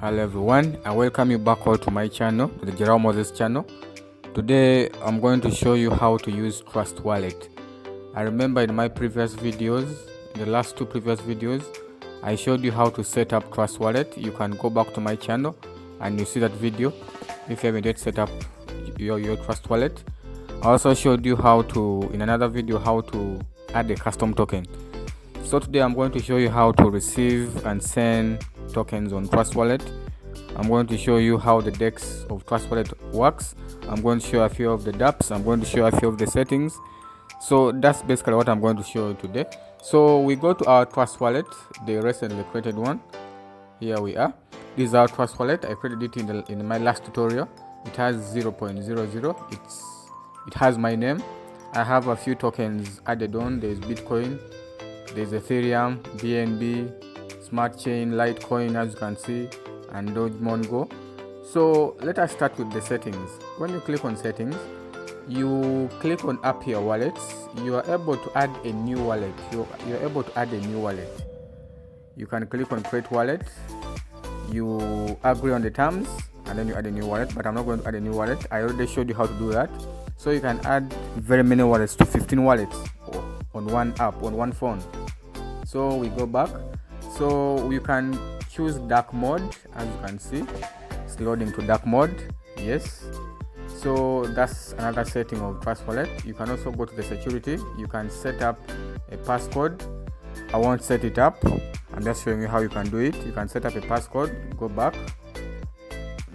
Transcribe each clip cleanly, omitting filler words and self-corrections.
Hello everyone, and welcome you back all to my channel, the Gerald Moses channel. Today I'm going to show you how to use Trust Wallet. I remember in my previous videos, in the last two previous videos, I showed you how to set up Trust Wallet. You can go back to my channel and you see that video if you haven't yet set up your Trust Wallet. I also showed you how to, in another video, how to add a custom token. So today I'm going to show you how to receive and send tokens on Trust Wallet. I'm going to show you how the Dex of Trust Wallet works. I'm going to show a few of the dApps. I'm going to show a few of the settings. So that's basically what I'm going to show you today. So we go to our Trust Wallet, the recently created one. Here we are. This is our Trust Wallet. I created it in my last tutorial. It has 0.00. It has my name. I have a few tokens added on. There's Bitcoin, there's Ethereum, BNB, Smart Chain, Litecoin, as you can see, and Doge Mongo. So let us start with the settings. When you click on settings, you click on app here wallets. You are able to add a new wallet. You're able to add a new wallet. You can click on create wallet. You agree on the terms, and then you add a new wallet. But I'm not going to add a new wallet. I already showed you how to do that. So you can add very many wallets, to 15 wallets on one app, on one phone. So we go back. So you can choose dark mode, as you can see. It's loading to dark mode. Yes. So that's another setting of Trust Wallet. You can also go to the security. You can set up a passcode. I won't set it up. I'm just showing you how you can do it. You can set up a passcode. Go back.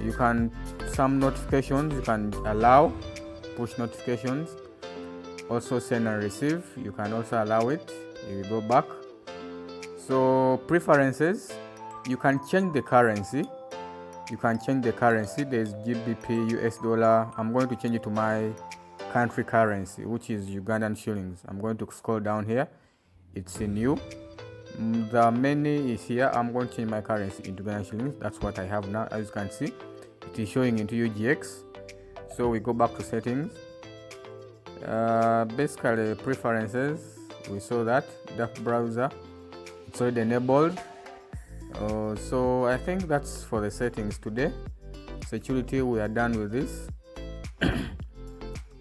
You can some notifications. You can allow push notifications. Also send and receive. You can also allow it. You go back. So preferences, you can change the currency. There's GBP, US dollar. I'm going to change it to my country currency, which is Ugandan shillings. I'm going to scroll down here. It's in new. The menu is here. I'm going to change my currency into Ugandan shillings. That's what I have now. As you can see, it is showing into UGX. So we go back to settings. Basically preferences, we saw that the browser, it's already enabled. So I think that's for the settings today. Security, we are done with this.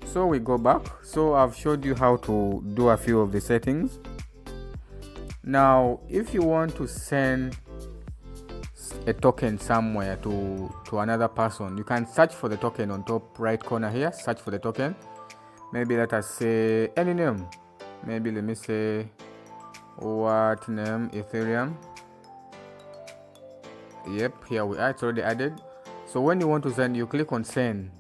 So we go back. So I've showed you how to do a few of the settings. Now if you want to send a token somewhere to another person, you can search for the token on top right corner here. Search for the token. Maybe let us say any name. Maybe let me say what name? Ethereum. Yep, here we are. It's already added. So when you want to send, you click on send,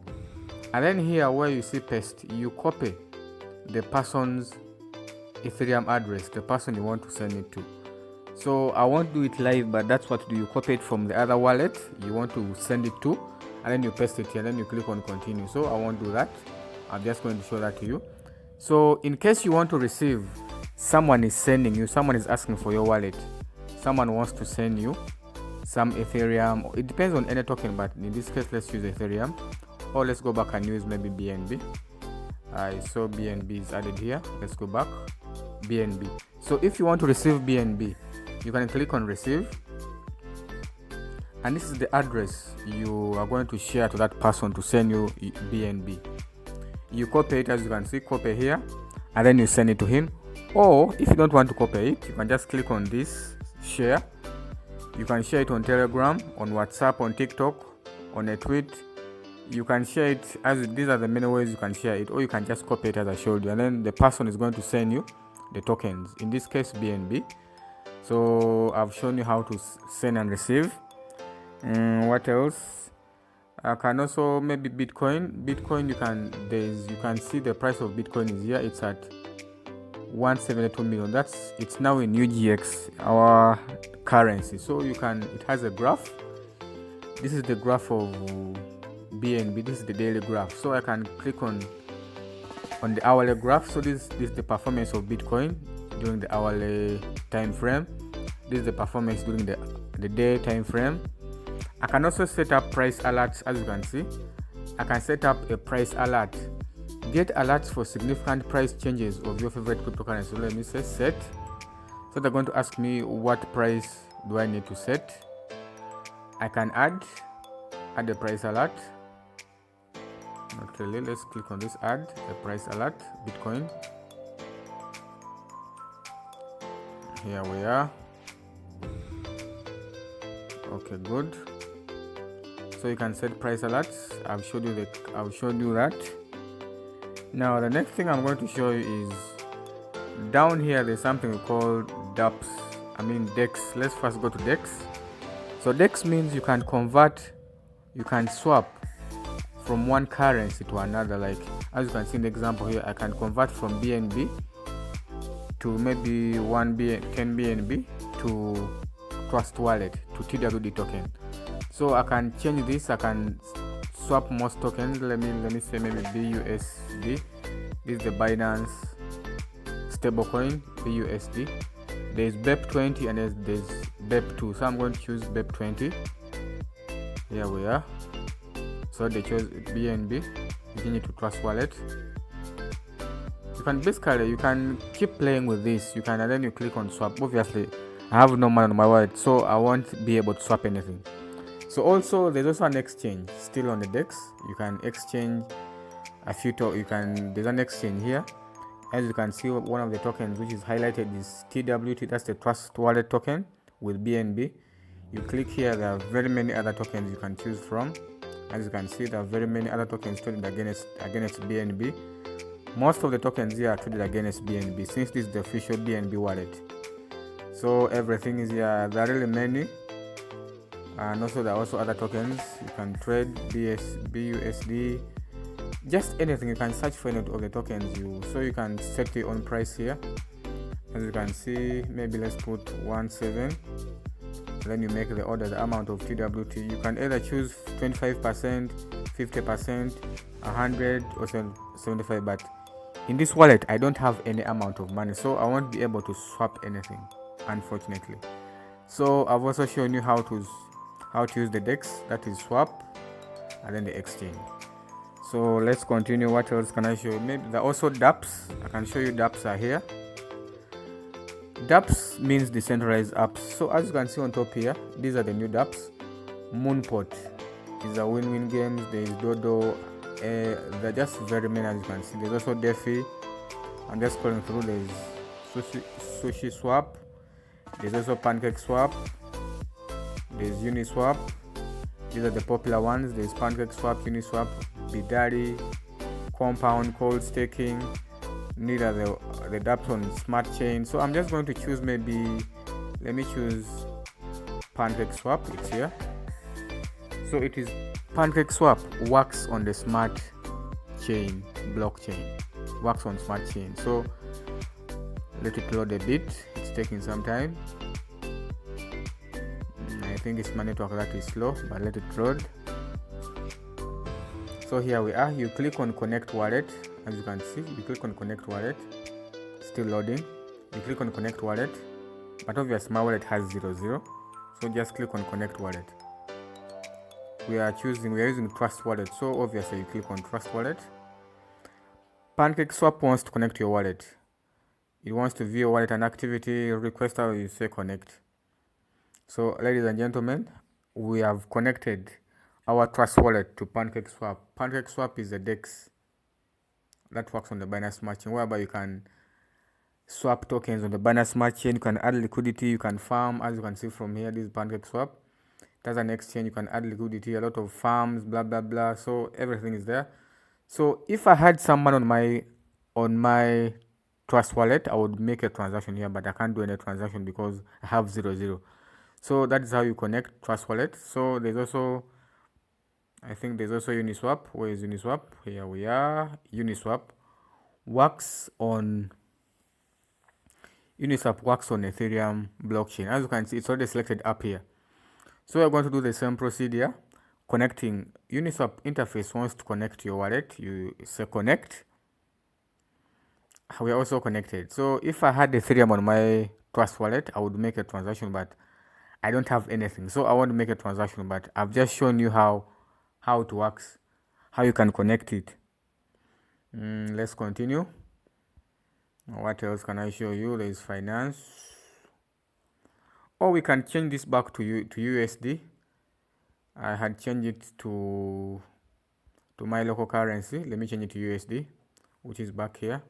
and then here where you see paste, you copy the person's Ethereum address, the person you want to send it to. So I won't do it live, but that's what you copy it from the other wallet you want to send it to, and then you paste it here, and then you click on continue. So I won't do that. I'm just going to show that to you. So in case you want to receive, someone is sending you, someone is asking for your wallet, someone wants to send you some Ethereum. It depends on any token, but in this case let's use Ethereum, or let's go back and use maybe BNB. I saw BNB is added here. Let's go back. BNB. So if you want to receive BNB, you can click on receive, and this is the address you are going to share to that person to send you BNB. You copy it, as you can see, copy here, and then you send it to him. Or if you don't want to copy it, you can just click on this share. You can share it on Telegram, on WhatsApp, on TikTok, on a tweet. You can share it as these are the many ways you can share it, or you can just copy it as I showed you, and then the person is going to send you the tokens, in this case BNB. So I've shown you how to send and receive. What else? I can also maybe Bitcoin. You can see the price of Bitcoin is here. It's at 172 million. It's now in UGX, our currency. So it has a graph. This is the graph of BNB. This is the daily graph. So I can click on the hourly graph. So this is the performance of Bitcoin during the hourly time frame. This is the performance during the day time frame. I can also set up price alerts, as you can see. I can set up a price alert. Get alerts for significant price changes of your favorite cryptocurrency. So let me say set. So they're going to ask me what price do I need to set. I can add a price alert. Not really. Let's click on this, add a price alert, Bitcoin. Here we are. Okay, good. So you can set price alerts. I've showed you that. Now the next thing I'm going to show you is down here there's something called Dex. Let's first go to Dex. So Dex means you can swap from one currency to another. Like as you can see in the example here, I can convert from BNB to maybe 10 BNB to Trust Wallet to TWD token. So I can change this. I can swap most tokens. Let me say maybe BUSD. This is the Binance stablecoin BUSD. There's BEP20 and there's BEP2. So I'm going to choose BEP20. Here we are. So they chose BNB. Change it to Trust Wallet. You can keep playing with this. You can, and then you click on swap. Obviously, I have no money on my wallet, so I won't be able to swap anything. So also there's also an exchange still on the Dex. You can exchange a few there's an exchange here. As you can see, one of the tokens which is highlighted is TWT. That's the Trust Wallet token with BNB. You click here, there are very many other tokens you can choose from. As you can see, there are very many other tokens traded against BNB. Most of the tokens here are traded against BNB since this is the official BNB wallet. So everything is here. There are really many. And also there are also other tokens you can trade, BUSD, just anything. You can search for any of the tokens you can set your own price here. As you can see, maybe let's put 17. Then you make the order, the amount of TWT. You can either choose 25%, 50%, 100 or 75. But in this wallet I don't have any amount of money, so I won't be able to swap anything, unfortunately. So I've also shown you how to use the Dex, that is swap, and then the exchange. So let's continue. What else can I show you? Maybe there are also dApps. I can show you dApps are here. dApps means decentralized apps. So as you can see on top here, these are the new dApps. Moonpot is a win-win games. There is Dodo. There are just very many, as you can see. There's also Defi. I'm just scrolling through. There's Sushi Swap. There's also Pancakeswap. There's Uniswap. These are the popular ones. There's Pancakeswap, Uniswap, Bidari, Compound, Cold Staking. These are the dApps on Smart Chain. So I'm just going to choose let me choose Pancakeswap. It's here. So it is Pancakeswap works on the Smart Chain blockchain. Works on Smart Chain. So let it load a bit. It's taking some time. I think it's my network that is slow, but let it load. So here we are. You click on Connect Wallet. As you can see, you click on Connect Wallet. Still loading. You click on Connect Wallet, but obviously my wallet has 00. So just click on Connect Wallet. We are using Trust Wallet. So obviously you click on Trust Wallet. Pancakeswap wants to connect your wallet. It wants to view your wallet and activity. Request how you say connect. So ladies and gentlemen, we have connected our Trust Wallet to Pancakeswap. Pancakeswap is a Dex that works on the Binance Smart Chain, whereby you can swap tokens on the Binance Smart Chain. You can add liquidity, you can farm. As you can see from here, this is Pancakeswap. There's an exchange, you can add liquidity, a lot of farms, blah blah blah. So everything is there. So if I had someone on my Trust Wallet, I would make a transaction here, but I can't do any transaction because I have 00. So that is how you connect Trust Wallet. So there's also, I think there's also Uniswap. Where is Uniswap? Here we are. Uniswap works on Ethereum blockchain. As you can see, it's already selected up here. So we're going to do the same procedure. Connecting. Uniswap interface wants to connect your wallet. You say connect. We are also connected. So if I had Ethereum on my Trust Wallet, I would make a transaction, but I don't have anything. So I want to make a transaction, but I've just shown you how it works, how you can connect it. Let's continue. What else can I show you? There is finance. Or we can change this back to USD. I had changed it to my local currency. Let me change it to USD, which is back here,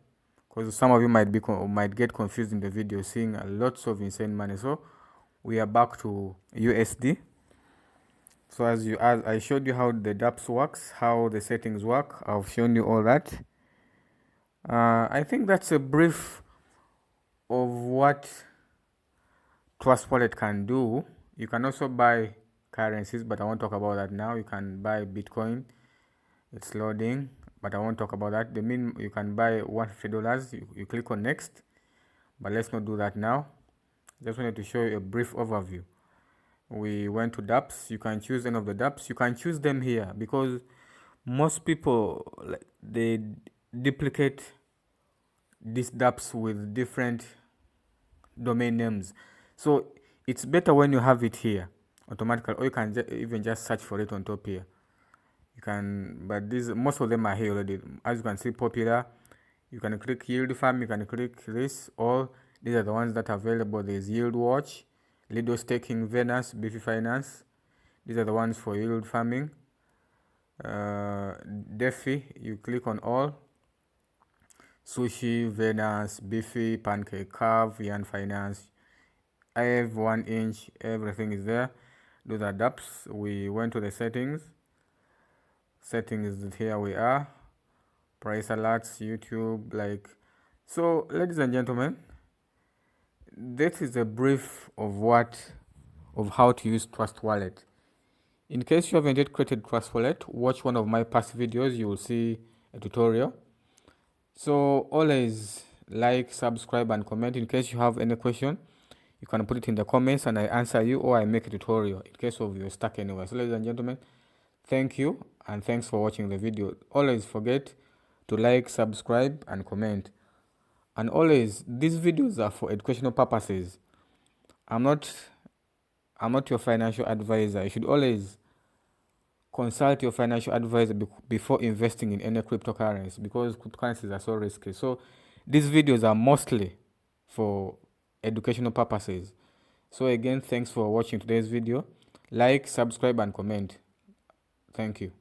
because some of you might get confused in the video seeing lots of insane money. So we are back to USD. So as I showed you how the dApps works, how the settings work, I've shown you all that. I think that's a brief of what Trust Wallet can do. You can also buy currencies, but I won't talk about that now. You can buy Bitcoin. It's loading, but I won't talk about that. The mean you can buy $150. You click on next, but let's not do that now. Just wanted to show you a brief overview. We went to dApps. You can choose any of the dApps. You can choose them here because most people they duplicate these dApps with different domain names. So it's better when you have it here automatically, or you can even just search for it on top here. You can, but most of them are here already. As you can see, popular. You can click yield farm. You can click this. All these are the ones that are available. There's yield watch, Lido staking, Venus, Beefy Finance. These are the ones for yield farming. DeFi, you click on all. Sushi, Venus, Beefy, Pancake, Curve, Yan Finance. I have 1 inch. Everything is there. Those are dApps. We went to the settings. Settings, here we are. Price alerts, YouTube, like so. Ladies and gentlemen, this is a brief of how to use Trust Wallet. In case you haven't yet created Trust Wallet, watch one of my past videos. You will see a tutorial. So always like, subscribe, and comment. In case you have any question, you can put it in the comments and I answer you, or I make a tutorial in case of you're stuck anywhere. So ladies and gentlemen, thank you and thanks for watching the video. Always forget to like, subscribe, and comment. And always, these videos are for educational purposes. I'm not your financial advisor. You should always consult your financial advisor before investing in any cryptocurrency, because cryptocurrencies are so risky. So these videos are mostly for educational purposes. So again, thanks for watching today's video. Like, subscribe, and comment. Thank you.